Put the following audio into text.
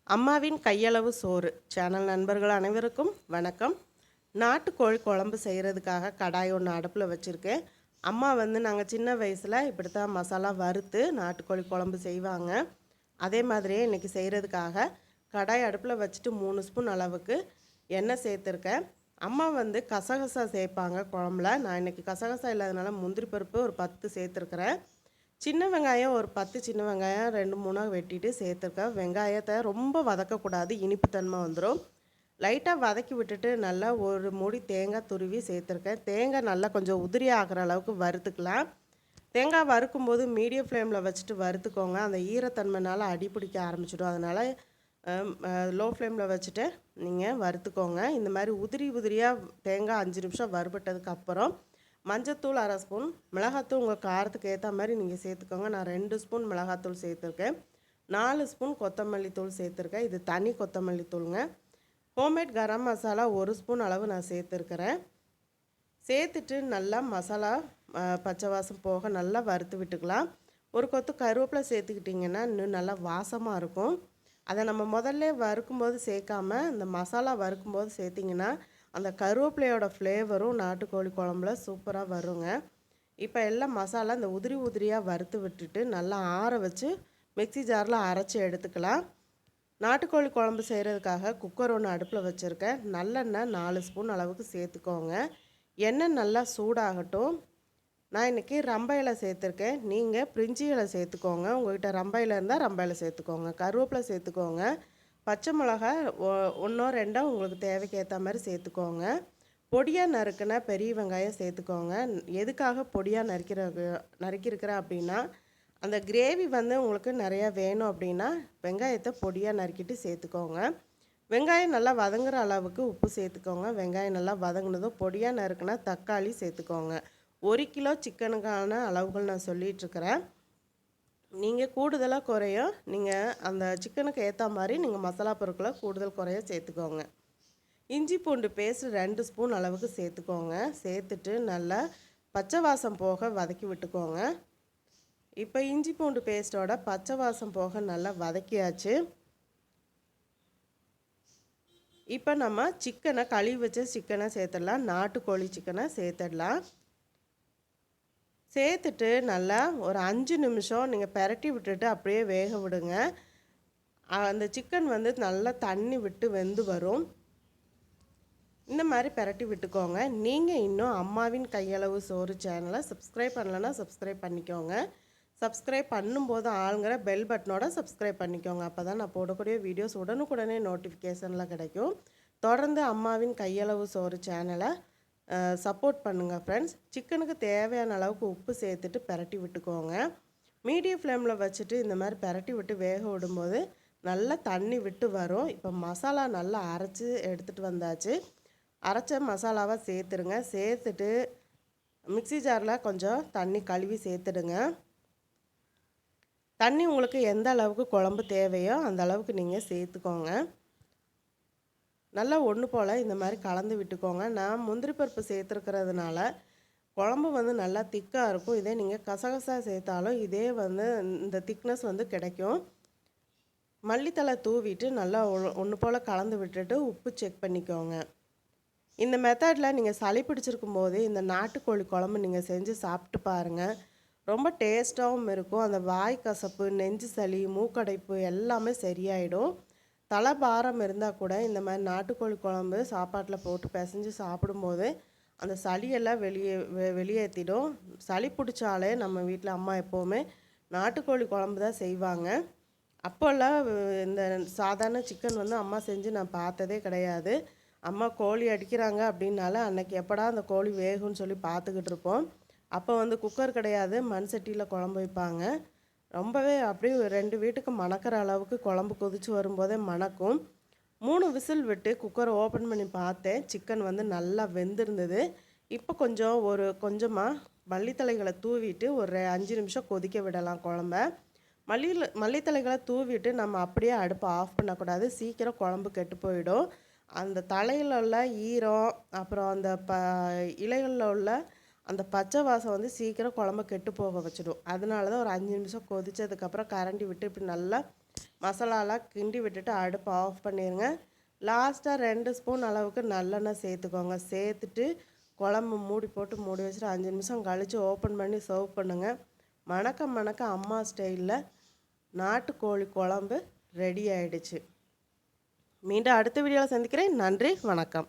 அம்மாவின் கையளவு சோறு சேனல் நண்பர்கள் அனைவருக்கும் வணக்கம். நாட்டுக்கோழி குழம்பு செய்கிறதுக்காக கடாய் ஒன்று அடுப்பில் வச்சுருக்கேன். அம்மா நாங்கள் சின்ன வயசில் இப்படித்தான் மசாலா வறுத்து நாட்டுக்கோழி குழம்பு செய்வாங்க. அதே மாதிரியே இன்றைக்கி செய்கிறதுக்காக கடாய் அடுப்பில் வச்சுட்டு 3 ஸ்பூன் அளவுக்கு எண்ணெய் சேர்த்துருக்கேன். அம்மா கசகசா சேர்ப்பாங்க குழம்புல. நான் இன்றைக்கி கசகசா இல்லாதனால முந்திரி பருப்பு ஒரு 10 சேர்த்துருக்குறேன். சின்ன வெங்காயம் ஒரு 10 சின்ன வெங்காயம் 2 3 வெட்டிட்டு சேர்த்துருக்கேன். வெங்காயத்தை ரொம்ப வதக்கக்கூடாது, இனிப்புத்தன்மை வந்துடும். லைட்டாக வதக்கி விட்டுட்டு நல்லா ஒரு மூடி தேங்காய் துருவி சேர்த்துருக்கேன். தேங்காய் நல்லா கொஞ்சம் உதிரி ஆகிற அளவுக்கு வறுத்துக்கலாம். தேங்காய் வறுக்கும்போது மீடியம் ஃப்ளேமில் வச்சுட்டு வறுத்துக்கோங்க. அந்த ஈரத்தன்மைனால அடி பிடிக்க ஆரம்பிச்சிடும். அதனால் லோ ஃப்ளேமில் வச்சுட்டு நீங்கள் வறுத்துக்கோங்க. இந்த மாதிரி உதிரி உதிரியாக தேங்காய் 5 நிமிஷம் வறுபட்டதுக்கப்புறம் மஞ்சத்தூள் 1/2 ஸ்பூன், மிளகாத்தூள் உங்கள் காரத்துக்கு ஏற்ற மாதிரி நீங்கள் சேர்த்துக்கோங்க. நான் 2 ஸ்பூன் மிளகாத்தூள் சேர்த்துருக்கேன். 4 ஸ்பூன் கொத்தமல்லி தூள் சேர்த்துருக்கேன். இது தனி கொத்தமல்லி தூளுங்க. ஹோம்மேட் கரம் மசாலா 1 ஸ்பூன் அளவு நான் சேர்த்துருக்கிறேன். சேர்த்துட்டு நல்லா மசாலா பச்சை வாசம் போக நல்லா வறுத்து விட்டுக்கலாம். ஒரு கொத்து கருவேப்பிலை சேர்த்துக்கிட்டிங்கன்னா இன்னும் நல்லா வாசமாக இருக்கும். அதை நம்ம முதல்ல வறுக்கும்போது சேர்க்காம இந்த மசாலா வறுக்கும்போது சேர்த்திங்கன்னா அந்த கருவேப்பிலையோட ஃப்ளேவரும் நாட்டுக்கோழி குழம்புல சூப்பராக வருங்க. இப்போ எல்லாம் மசாலா இந்த உதிரி உதிரியாக வறுத்து விட்டுட்டு நல்லா ஆற வச்சு மிக்ஸி ஜாரில் அரைச்சி எடுத்துக்கலாம். நாட்டுக்கோழி குழம்பு செய்கிறதுக்காக குக்கர் ஒன்று அடுப்பில் வச்சுருக்கேன். நல்லெண்ணெய் 4 ஸ்பூன் அளவுக்கு சேர்த்துக்கோங்க. எண்ணெய் நல்லா சூடாகட்டும். நான் இன்றைக்கி ரம்ப இலை சேர்த்துருக்கேன். நீங்கள் பிரிஞ்சி இலை சேர்த்துக்கோங்க. உங்கள்கிட்ட ரம்ப இலை இருந்தால் ரம்ப இலை சேர்த்துக்கோங்க. கருவேப்பிலை சேர்த்துக்கோங்க. பச்சை மிளகா 1 2 உங்களுக்கு தேவைக்கு ஏற்ற மாதிரி சேர்த்துக்கோங்க. பொடியாக நறுக்குன பெரிய வெங்காயம் சேர்த்துக்கோங்க. எதுக்காக பொடியாக நறுக்கியிருக்கிறேன் அப்படின்னா அந்த கிரேவி உங்களுக்கு நிறையா வேணும் அப்படின்னா வெங்காயத்தை பொடியாக நறுக்கிட்டு சேர்த்துக்கோங்க. வெங்காயம் நல்லா வதங்குற அளவுக்கு உப்பு சேர்த்துக்கோங்க. வெங்காயம் நல்லா வதங்கினதும் பொடியாக நறுக்குனா தக்காளி சேர்த்துக்கோங்க. 1 கிலோ சிக்கனுக்கான அளவுகள் நான் சொல்லிகிட்ருக்கிறேன். நீங்கள் கூடுதலாக குறையும் நீங்கள் அந்த சிக்கனுக்கு ஏற்ற மாதிரி நீங்கள் மசாலா பொருட்களை கூடுதல் குறைய சேர்த்துக்கோங்க. இஞ்சி பூண்டு பேஸ்ட் 2 ஸ்பூன் அளவுக்கு சேர்த்துக்கோங்க. சேர்த்துட்டு நல்லா பச்சை வாசம் போக வதக்கி விட்டுக்கோங்க. இப்போ இஞ்சி பூண்டு பேஸ்ட்டோட பச்சை வாசம் போக நல்லா வதக்கியாச்சு. இப்போ நம்ம சிக்கனை கழுவி வச்ச சிக்கனை சேர்த்துடலாம். நாட்டுக்கோழி சிக்கனை சேர்த்துடலாம். சேர்த்துட்டு நல்லா ஒரு 5 நிமிஷம் நீங்கள் பெரட்டி விட்டுட்டு அப்படியே வேக விடுங்க. அந்த சிக்கன் நல்லா தண்ணி விட்டு வெந்து வரும். இந்த மாதிரி பெரட்டி விட்டுக்கோங்க. நீங்கள் இன்னும் அம்மாவின் கையளவு சோறு சேனலை சப்ஸ்கிரைப் பண்ணலைன்னா சப்ஸ்கிரைப் பண்ணிக்கோங்க. சப்ஸ்கிரைப் பண்ணும்போது ஆளுங்கிற பெல் பட்டனோட சப்ஸ்கிரைப் பண்ணிக்கோங்க. அப்போ தான் நான் போடக்கூடிய வீடியோஸ் உடனுக்குடனே நோட்டிஃபிகேஷனில் கிடைக்கும். தொடர்ந்து அம்மாவின் கையளவு சோறு சேனலை சப்போர்ட் பண்ணுங்கள் ஃப்ரெண்ட்ஸ். சிக்கனுக்கு தேவையான அளவுக்கு உப்பு சேர்த்துட்டு பெரட்டி விட்டுக்கோங்க. மீடியம் ஃப்ளேமில் வச்சுட்டு இந்த மாதிரி பெரட்டி விட்டு வேக விடும்போது நல்லா தண்ணி விட்டு வரும். இப்போ மசாலா நல்லா அரைச்சி எடுத்துகிட்டு வந்தாச்சு. அரைச்ச மசாலாவை சேர்த்துடுங்க. சேர்த்துட்டு மிக்ஸி ஜாரில் கொஞ்சம் தண்ணி கழுவி சேர்த்துடுங்க. தண்ணி உங்களுக்கு எந்த அளவுக்கு குழம்பு தேவையோ அந்த அளவுக்கு நீங்கள் சேர்த்துக்கோங்க. நல்லா ஒன்று போல் இந்த மாதிரி கலந்து விட்டுக்கோங்க. நான் முந்திரி பருப்பு சேர்த்துருக்கிறதுனால குழம்பு நல்லா திக்காக இருக்கும். இதே நீங்கள் கசகசா சேர்த்தாலும் இதே இந்த திக்னஸ் கிடைக்கும். மல்லித்தலை தூவிட்டு நல்லா ஒன்று போல் கலந்து விட்டுட்டு உப்பு செக் பண்ணிக்கோங்க. இந்த மெத்தடில் நீங்கள் சளி பிடிச்சிருக்கும் போது இந்த நாட்டுக்கோழி குழம்பு நீங்கள் செஞ்சு சாப்பிட்டு பாருங்கள். ரொம்ப டேஸ்ட்டாகவும் இருக்கும். அந்த வாய் கசப்பு, நெஞ்சு சளி, மூக்கடைப்பு எல்லாமே சரியாயிடும். தலை பாரம் இருந்தால் கூட இந்த மாதிரி நாட்டுக்கோழி குழம்பு சாப்பாட்டில் போட்டு பிசைஞ்சு சாப்பிடும்போது அந்த சளியெல்லாம் வெளியேற்றிடும். சளி பிடிச்சாலே நம்ம வீட்டில் அம்மா எப்போவுமே நாட்டுக்கோழி குழம்பு தான் செய்வாங்க. அப்போல்லாம் இந்த சாதாரண சிக்கன் அம்மா செஞ்சு நான் பார்த்ததே கிடையாது. அம்மா கோழி அடிக்கிறாங்க அப்படின்னால அன்னைக்கு எப்படா அந்த கோழி வேகும்னு சொல்லி பார்த்துக்கிட்டு இருப்போம். அப்போ குக்கர் கிடையாது, மண் சட்டியில் குழம்பு வைப்பாங்க. ரொம்பவே அப்படியே 2 வீட்டுக்கு மணக்கிற அளவுக்கு குழம்பு கொதித்து வரும்போதே மணக்கும். 3 விசில் விட்டு குக்கரை ஓப்பன் பண்ணி பார்த்தேன். சிக்கன் நல்லா வெந்திருந்தது. இப்போ கொஞ்சமாக மல்லித்தலைகளை தூவிட்டு ஒரு 5 நிமிஷம் கொதிக்க விடலாம் குழம்ப. மல்லித்தலைகளை தூவிட்டு நம்ம அப்படியே அடுப்பை ஆஃப் பண்ணக்கூடாது. சீக்கிரம் குழம்பு கெட்டு போயிடும். அந்த தலையில் உள்ள ஈரம் அப்புறம் அந்த இலைகளில் உள்ள அந்த பச்சை வாசம் சீக்கிரம் குழம்ப கெட்டு போக வச்சிடும். அதனால தான் ஒரு 5 நிமிஷம் கொதித்ததுக்கப்புறம் கரண்டி விட்டு இப்படி நல்லா மசாலாலாம் கிண்டி விட்டுட்டு அடுப்பை ஆஃப் பண்ணிடுங்க. லாஸ்ட்டாக 2 ஸ்பூன் அளவுக்கு நல்லெண்ணெய் சேர்த்துக்கோங்க. சேர்த்துட்டு குழம்பு மூடி போட்டு மூடி வச்சுட்டு 5 நிமிஷம் கழித்து ஓப்பன் பண்ணி சர்வ் பண்ணுங்கள். மணக்க மணக்க அம்மா ஸ்டைலில் நாட்டுக்கோழி குழம்பு ரெடி ஆயிடுச்சு. மீண்டும் அடுத்த வீடியோவில் சந்திக்கிறேன். நன்றி, வணக்கம்.